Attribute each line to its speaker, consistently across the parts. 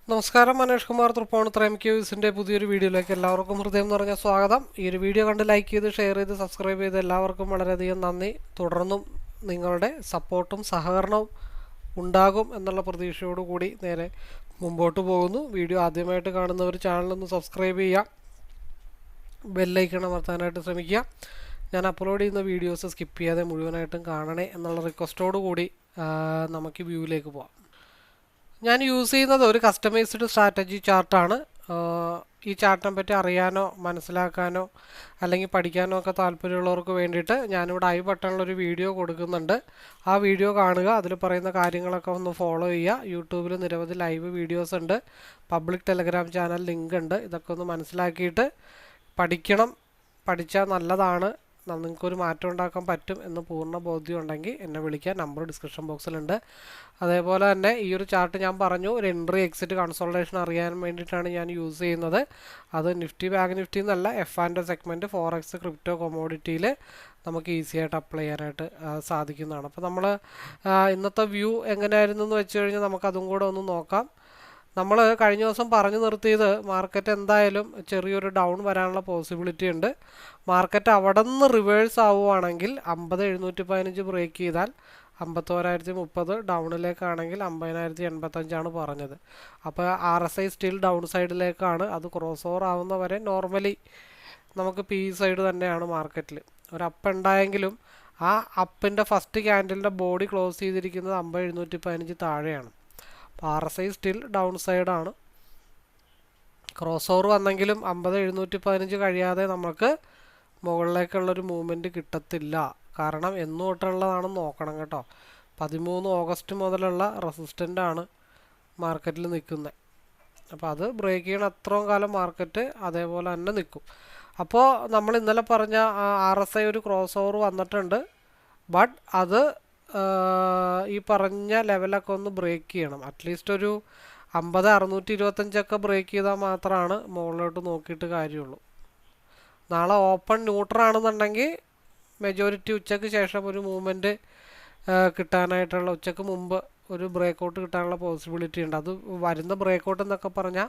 Speaker 1: നമസ്കാരം, മനേഷ് കുമാർ തൃപ്പൂണിത്തുറ MKVസിൻ്റെ പുതിയൊരു വീഡിയോയിലേക്ക് എല്ലാവർക്കും ഹൃദയം നിറഞ്ഞ സ്വാഗതം. ഈ ഒരു വീഡിയോ കണ്ട് ലൈക്ക് ചെയ്ത് ഷെയർ ചെയ്ത് സബ്സ്ക്രൈബ് ചെയ്ത് എല്ലാവർക്കും വളരെയധികം നന്ദി. തുടർന്നും നിങ്ങളുടെ സപ്പോർട്ടും സഹകരണവും ഉണ്ടാകും എന്നുള്ള പ്രതീക്ഷയോടുകൂടി നേരെ മുമ്പോട്ട് പോകുന്നു. വീഡിയോ ആദ്യമായിട്ട് കാണുന്നവർ ചാനലൊന്ന് സബ്സ്ക്രൈബ് ചെയ്യുക, ബെല്ലൈക്കൺ അമർത്താനായിട്ട് ശ്രമിക്കുക. ഞാൻ അപ്ലോഡ് ചെയ്യുന്ന വീഡിയോസ് സ്കിപ്പ് ചെയ്യാതെ മുഴുവനായിട്ടും കാണണേ എന്നുള്ള റിക്വസ്റ്റോടു കൂടി നമുക്ക് വ്യൂവിലേക്ക് പോകാം. ഞാൻ യൂസ് ചെയ്യുന്നത് ഒരു കസ്റ്റമൈസ്ഡ് സ്ട്രാറ്റജി ചാർട്ടാണ്. ഈ ചാർട്ടിനെ പറ്റി അറിയാനോ മനസ്സിലാക്കാനോ അല്ലെങ്കിൽ പഠിക്കാനോ ഒക്കെ താല്പര്യമുള്ളവർക്ക് വേണ്ടിയിട്ട് ഞാനിവിടെ ഐ ബട്ടണിലൊരു വീഡിയോ കൊടുക്കുന്നുണ്ട്. ആ വീഡിയോ കാണുക, അതിൽ പറയുന്ന കാര്യങ്ങളൊക്കെ ഒന്ന് ഫോളോ ചെയ്യുക. യൂട്യൂബിൽ നിരവധി ലൈവ് വീഡിയോസ് ഉണ്ട്, പബ്ലിക് ടെലഗ്രാം ചാനൽ ലിങ്ക് ഉണ്ട്. ഇതൊക്കെ ഒന്ന് മനസ്സിലാക്കിയിട്ട് പഠിക്കണം. പഠിച്ചാൽ നല്ലതാണ്, നിങ്ങൾക്കൊരു മാറ്റം ഉണ്ടാക്കാൻ പറ്റും എന്ന് പൂർണ്ണ ബോധ്യം ഉണ്ടെങ്കിൽ എന്നെ വിളിക്കാൻ നമ്പർ ഡിസ്ക്രിപ്ഷൻ ബോക്സിലുണ്ട്. അതേപോലെ തന്നെ ഈ ഒരു ചാർട്ട് ഞാൻ പറഞ്ഞു, ഒരു എൻട്രി എക്സിറ്റ് കൺസോൾട്ടേഷൻ അറിയാൻ വേണ്ടിയിട്ടാണ് ഞാൻ യൂസ് ചെയ്യുന്നത്. അത് നിഫ്റ്റി ബാങ്ക് നിഫ്റ്റി എന്നല്ല, F&O സെഗ്മെൻറ്റ് ഫോറക്സ് ക്രിപ്റ്റോ കൊമോഡിറ്റിയിൽ നമുക്ക് ഈസി ആയിട്ട് അപ്ലൈ ചെയ്യാനായിട്ട് സാധിക്കുന്നതാണ്. അപ്പോൾ നമ്മൾ ഇന്നത്തെ വ്യൂ എങ്ങനെയായിരുന്നു എന്ന് വെച്ച് കഴിഞ്ഞാൽ നമുക്കതും കൂടെ ഒന്ന് നോക്കാം. നമ്മൾ കഴിഞ്ഞ ദിവസം പറഞ്ഞു നിർത്തിയത് മാർക്കറ്റ് എന്തായാലും ചെറിയൊരു ഡൗൺ വരാനുള്ള പോസിബിലിറ്റി ഉണ്ട്. മാർക്കറ്റ് അവിടെ നിന്ന് റിവേഴ്സ് ആവുകയാണെങ്കിൽ 50,715 ബ്രേക്ക് ചെയ്താൽ 51,030 ഡൗണിലേക്കാണെങ്കിൽ 50,085 പറഞ്ഞത്. അപ്പോൾ RSI സ്റ്റിൽ ഡൗൺ സൈഡിലേക്കാണ്. അത് ക്രോസ് ഓവർ ആവുന്ന വരെ നോർമലി നമുക്ക് പി സൈഡ് തന്നെയാണ് മാർക്കറ്റിൽ. ഒരു അപ്പ് ഉണ്ടായെങ്കിലും ആ അപ്പിൻ്റെ ഫസ്റ്റ് ക്യാൻഡലിൻ്റെ ബോഡി ക്ലോസ് ചെയ്തിരിക്കുന്നത് 50,715 താഴെയാണ്. അപ്പോൾ RSI സ്റ്റിൽ ഡൗൺ സൈഡാണ്. ക്രോസ് ഓവർ വന്നെങ്കിലും 50,715 കഴിയാതെ നമുക്ക് മുകളിലേക്കുള്ളൊരു മൂവ്മെൻറ്റ് കിട്ടത്തില്ല. കാരണം എന്ന് തൊട്ടുള്ളതാണെന്ന് നോക്കണം കേട്ടോ. 13 ഓഗസ്റ്റ് മുതലുള്ള റെസിസ്റ്റൻ്റാണ് മാർക്കറ്റിൽ നിൽക്കുന്നത്. അപ്പോൾ അത് ബ്രേക്ക് ചെയ്യണ അത്രയും കാലം മാർക്കറ്റ് അതേപോലെ തന്നെ നിൽക്കും. അപ്പോൾ നമ്മൾ ഇന്നലെ പറഞ്ഞ RSI ഒരു ക്രോസ് ഓവർ വന്നിട്ടുണ്ട്. ബട്ട് അത് ഈ പറഞ്ഞ ലെവലൊക്കെ ഒന്ന് ബ്രേക്ക് ചെയ്യണം. അറ്റ്ലീസ്റ്റ് ഒരു 50,625 ബ്രേക്ക് ചെയ്താൽ മാത്രമാണ് മുകളിലോട്ട് നോക്കിയിട്ട് കാര്യമുള്ളൂ. നാളെ ഓപ്പൺ ന്യൂട്രലാണെന്നുണ്ടെങ്കിൽ മെജോറിറ്റി ഉച്ചയ്ക്ക് ശേഷം ഒരു മൂവ്മെൻറ്റ് കിട്ടാനായിട്ടുള്ള, ഉച്ചയ്ക്ക് മുമ്പ് ഒരു ബ്രേക്കൗട്ട് കിട്ടാനുള്ള പോസിബിലിറ്റി ഉണ്ട്. അത് വരുന്ന ബ്രേക്കൗട്ട് എന്നൊക്കെ പറഞ്ഞാൽ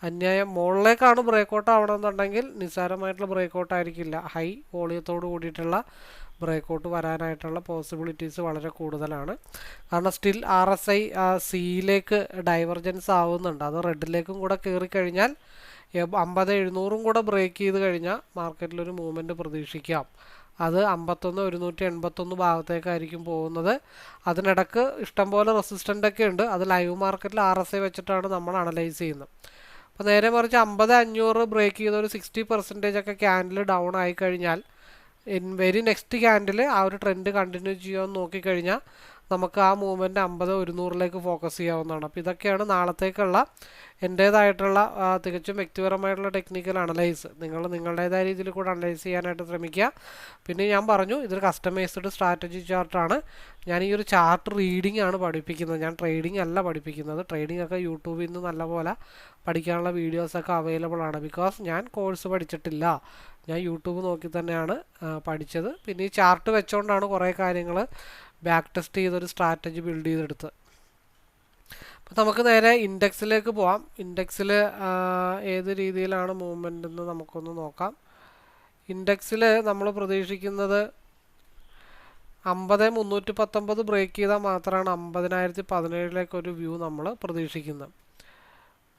Speaker 1: അന്യായം മുകളിലേക്കാണ് ബ്രേക്കൗട്ട് ആവണമെന്നുണ്ടെങ്കിൽ നിസ്സാരമായിട്ടുള്ള ബ്രേക്കൗട്ട് ആയിരിക്കില്ല. ഹൈ വോളിയത്തോട് കൂടിയിട്ടുള്ള ബ്രേക്കൗട്ട് വരാനായിട്ടുള്ള പോസിബിലിറ്റീസ് വളരെ കൂടുതലാണ്. കാരണം സ്റ്റിൽ RSI സിയിലേക്ക് ഡൈവർജൻസ് ആവുന്നുണ്ട്. അത് റെഡിലേക്കും കൂടെ കയറി കഴിഞ്ഞാൽ 50,700 കൂടെ ബ്രേക്ക് ചെയ്ത് കഴിഞ്ഞാൽ മാർക്കറ്റിലൊരു മൂവ്മെൻറ്റ് പ്രതീക്ഷിക്കാം. അത് 51,181 ഭാഗത്തേക്കായിരിക്കും പോകുന്നത്. അതിനിടക്ക് ഇഷ്ടംപോലെ റെസിസ്റ്റൻ്റ് ഒക്കെ ഉണ്ട്. അത് ലൈവ് മാർക്കറ്റിൽ RSI വെച്ചിട്ടാണ് നമ്മൾ അനലൈസ് ചെയ്യുന്നത്. അപ്പോൾ നേരെ മറിച്ച് 50,500 ബ്രേക്ക് ചെയ്ത ഒരു 60% ഒക്കെ ക്യാൻഡിൽ ഡൗൺ ആയി കഴിഞ്ഞാൽ വെരി നെക്സ്റ്റ് ക്യാൻഡിൽ ആ ഒരു ട്രെൻഡ് കണ്ടിന്യൂ ചെയ്യുമെന്ന് നോക്കിക്കഴിഞ്ഞാൽ നമുക്ക് ആ മൂവ്മെൻറ്റ് 50,100 ഫോക്കസ് ചെയ്യാവുന്നതാണ്. അപ്പോൾ ഇതൊക്കെയാണ് നാളത്തേക്കുള്ള എൻ്റേതായിട്ടുള്ള തികച്ചും വ്യക്തിപരമായിട്ടുള്ള ടെക്നിക്കൽ അനലൈസ്. നിങ്ങൾ നിങ്ങളുടേതായ രീതിയിൽ കൂടെ അനലൈസ് ചെയ്യാനായിട്ട് ശ്രമിക്കുക. പിന്നെ ഞാൻ പറഞ്ഞു, ഇതൊരു കസ്റ്റമൈസ്ഡ് സ്ട്രാറ്റജി ചാർട്ടാണ്. ഞാൻ ഈ ഒരു ചാർട്ട് റീഡിംഗ് ആണ് പഠിപ്പിക്കുന്നത്, ഞാൻ ട്രേഡിംഗ് അല്ല പഠിപ്പിക്കുന്നത്. ട്രേഡിംഗ് ഒക്കെ യൂട്യൂബിൽ നിന്ന് നല്ലപോലെ പഠിക്കാനുള്ള വീഡിയോസൊക്കെ അവൈലബിൾ ആണ്. ബിക്കോസ് ഞാൻ കോഴ്സ് പഠിച്ചിട്ടില്ല, ഞാൻ യൂട്യൂബ് നോക്കി തന്നെയാണ് പഠിച്ചത്. പിന്നെ ഈ ചാർട്ട് വെച്ചുകൊണ്ടാണ് കുറേ കാര്യങ്ങൾ ബാക്ക് ടെസ്റ്റ് ചെയ്തൊരു സ്ട്രാറ്റജി ബിൽഡ് ചെയ്തെടുത്ത്. അപ്പോൾ നമുക്ക് നേരെ ഇൻഡെക്സിലേക്ക് പോവാം. ഇൻഡെക്സിൽ ഏത് രീതിയിലാണ് മൂവ്മെൻ്റ് എന്ന് നമുക്കൊന്ന് നോക്കാം. ഇൻഡെക്സിൽ നമ്മൾ പ്രതീക്ഷിക്കുന്നത് 50,319 ബ്രേക്ക് ചെയ്താൽ മാത്രമാണ് 50,017 വ്യൂ നമ്മൾ പ്രതീക്ഷിക്കുന്നത്.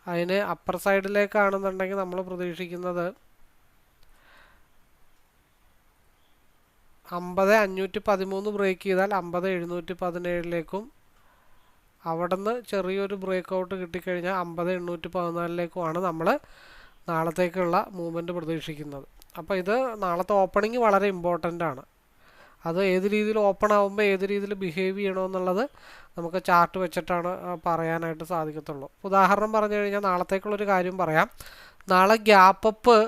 Speaker 1: അതിന് അപ്പർ സൈഡിലേക്കാണെന്നുണ്ടെങ്കിൽ നമ്മൾ പ്രതീക്ഷിക്കുന്നത് 50,513 ബ്രേക്ക് ചെയ്താൽ 50,717 അവിടെ നിന്ന് ചെറിയൊരു ബ്രേക്ക് ഔട്ട് കിട്ടിക്കഴിഞ്ഞാൽ 50,814 നമ്മൾ നാളത്തേക്കുള്ള മൂവ്മെൻറ്റ് പ്രതീക്ഷിക്കുന്നത്. അപ്പോൾ ഇത് നാളത്തെ ഓപ്പണിംഗ് വളരെ ഇമ്പോർട്ടൻ്റ് ആണ്. അത് ഏത് രീതിയിൽ ഓപ്പൺ ആകുമ്പോൾ ഏത് രീതിയിൽ ബിഹേവ് ചെയ്യണമെന്നുള്ളത് നമുക്ക് ചാർട്ട് വെച്ചിട്ടാണ് പറയാനായിട്ട് സാധിക്കത്തുള്ളൂ. ഉദാഹരണം പറഞ്ഞു കഴിഞ്ഞാൽ നാളത്തേക്കുള്ളൊരു കാര്യം പറയാം. നാളെ ഗ്യാപ്പ് അപ്പ്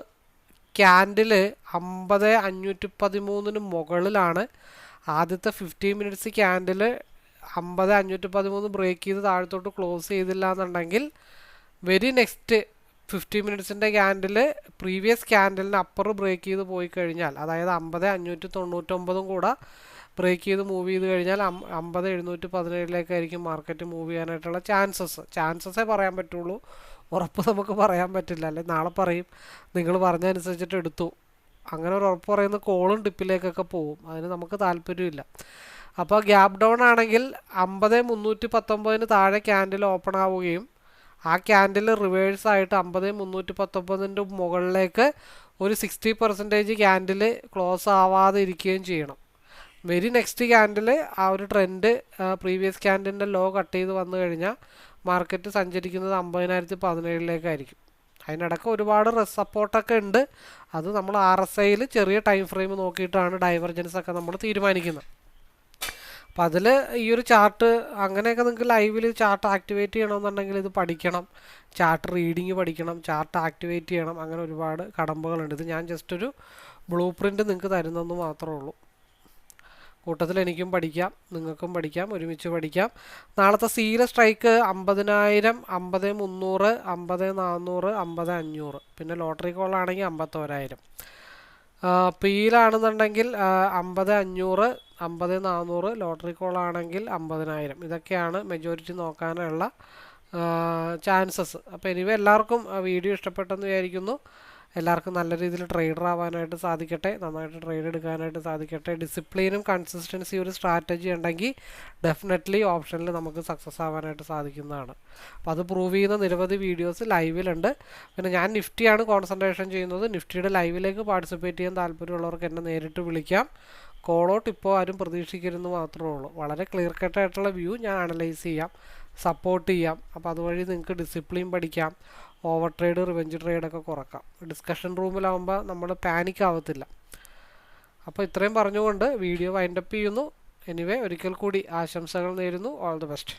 Speaker 1: ക്യാൻഡിൽ 50,513 മുകളിലാണ്. ആദ്യത്തെ 15 മിനിറ്റ്സ് ക്യാൻഡിൽ 50,513 ബ്രേക്ക് ചെയ്ത് താഴത്തോട്ട് ക്ലോസ് ചെയ്തില്ല എന്നുണ്ടെങ്കിൽ വെരി നെക്സ്റ്റ് 50 മിനിറ്റ്സിൻ്റെ ക്യാൻഡിൽ പ്രീവിയസ് ക്യാൻഡലിന് അപ്പർ ബ്രേക്ക് ചെയ്ത് പോയി കഴിഞ്ഞാൽ, അതായത് 50,599 കൂടെ ബ്രേക്ക് ചെയ്ത് മൂവ് ചെയ്ത് കഴിഞ്ഞാൽ 50,717 മാർക്കറ്റ് മൂവ് ചെയ്യാനായിട്ടുള്ള ചാൻസസേ പറയാൻ പറ്റുള്ളൂ. ഉറപ്പ് നമുക്ക് പറയാൻ പറ്റില്ല. അല്ലെ നാളെ പറയും നിങ്ങൾ പറഞ്ഞതനുസരിച്ചിട്ട് എടുത്തു, അങ്ങനെ ഒരു ഉറപ്പ് പറയുന്ന കോളും ഡിപ്പിലേക്കൊക്കെ പോവും. അതിന് നമുക്ക് താല്പര്യമില്ല. അപ്പോൾ ഗ്യാപ്പ് ഡൗൺ ആണെങ്കിൽ 50,319 താഴെ ക്യാൻഡിൽ ഓപ്പൺ ആവുകയും ആ ക്യാൻഡിൽ റിവേഴ്സായിട്ട് 50,319 മുകളിലേക്ക് ഒരു 60% ക്യാൻഡിൽ ക്ലോസ് ആവാതെ ഇരിക്കുകയും ചെയ്യണം. വെരി നെക്സ്റ്റ് ക്യാൻഡിൽ ആ ഒരു ട്രെൻഡ് പ്രീവിയസ് ക്യാൻഡിലിൻ്റെ ലോ കട്ട് ചെയ്ത് വന്നു കഴിഞ്ഞാൽ മാർക്കറ്റ് സഞ്ചരിക്കുന്നത് 50,017 അതിനിടയ്ക്ക് ഒരുപാട് സപ്പോർട്ടൊക്കെ ഉണ്ട്. അത് നമ്മൾ RSIയിൽ ചെറിയ ടൈം ഫ്രെയിം നോക്കിയിട്ടാണ് ഡൈവർജൻസ് ഒക്കെ നമ്മൾ തീരുമാനിക്കുന്നത്. അപ്പം അതിൽ ഈ ഒരു ചാർട്ട് അങ്ങനെയൊക്കെ നിങ്ങൾക്ക് ലൈവിൽ ചാർട്ട് ആക്ടിവേറ്റ് ചെയ്യണമെന്നുണ്ടെങ്കിൽ ഇത് പഠിക്കണം, ചാർട്ട് റീഡിങ് പഠിക്കണം, ചാർട്ട് ആക്ടിവേറ്റ് ചെയ്യണം. അങ്ങനെ ഒരുപാട് കടമ്പകളുണ്ട്. ഇത് ഞാൻ ജസ്റ്റ് ഒരു ബ്ലൂ പ്രിൻ്റ് നിങ്ങൾക്ക് തരുന്നെന്ന് മാത്രമേ ഉള്ളൂ. കൂട്ടത്തിൽ എനിക്കും പഠിക്കാം, നിങ്ങൾക്കും പഠിക്കാം, ഒരുമിച്ച് പഠിക്കാം. നാളത്തെ സീല സ്ട്രൈക്ക് 50,000, 50,300, 50,400, 50,500. പിന്നെ ലോട്ടറി കോളാണെങ്കിൽ 51,000. പീലാണെന്നുണ്ടെങ്കിൽ 50,500, 50,400, ലോട്ടറി കോളാണെങ്കിൽ 50,000. ഇതൊക്കെയാണ് മെജോറിറ്റി നോക്കാനുള്ള ചാൻസസ്. അപ്പോൾ എനിവേ എല്ലാവർക്കും വീഡിയോ ഇഷ്ടപ്പെട്ടെന്ന് വിചാരിക്കുന്നു. എല്ലാവർക്കും നല്ല രീതിയിൽ ട്രേഡർ ആവാനായിട്ട് സാധിക്കട്ടെ, നന്നായിട്ട് ട്രേഡ് എടുക്കാനായിട്ട് സാധിക്കട്ടെ. ഡിസിപ്ലിനും കൺസിസ്റ്റൻസി ഒരു സ്ട്രാറ്റജി ഉണ്ടെങ്കിൽ ഡെഫിനറ്റ്ലി ഓപ്ഷനിൽ നമുക്ക് സക്സസ് ആവാനായിട്ട് സാധിക്കുന്നതാണ്. അപ്പോൾ അത് പ്രൂവ് ചെയ്യുന്ന നിരവധി വീഡിയോസ് ലൈവിലുണ്ട്. പിന്നെ ഞാൻ നിഫ്റ്റിയാണ് കോൺസെൻട്രേഷൻ ചെയ്യുന്നത്. നിഫ്റ്റിയുടെ ലൈവിലേക്ക് പാർട്ടിസിപ്പേറ്റ് ചെയ്യാൻ താല്പര്യമുള്ളവർക്ക് എന്നെ നേരിട്ട് വിളിക്കാം. കോൾ ഔട്ട് ഇപ്പോൾ ആരും പ്രതീക്ഷിക്കരുതെന്ന് മാത്രമേ ഉള്ളൂ. വളരെ ക്ലിയർ കട്ടായിട്ടുള്ള വ്യൂ ഞാൻ അനലൈസ് ചെയ്യാം, സപ്പോർട്ട് ചെയ്യാം. അപ്പോൾ അതുവഴി നിങ്ങൾക്ക് ഡിസിപ്ലിൻ പഠിക്കാം, ഓവർ ട്രേഡ്, റിവെഞ്ച് ട്രേഡൊക്കെ കുറക്കാം. ഡിസ്കഷൻ റൂമിലാവുമ്പോൾ നമ്മൾ പാനിക് ആവത്തില്ല. അപ്പോൾ ഇത്രയും പറഞ്ഞുകൊണ്ട് വീഡിയോ വൈൻഡപ്പ് ചെയ്യുന്നു. എനിവേ ഒരിക്കൽ കൂടി ആശംസകൾ നേരുന്നു. All the best.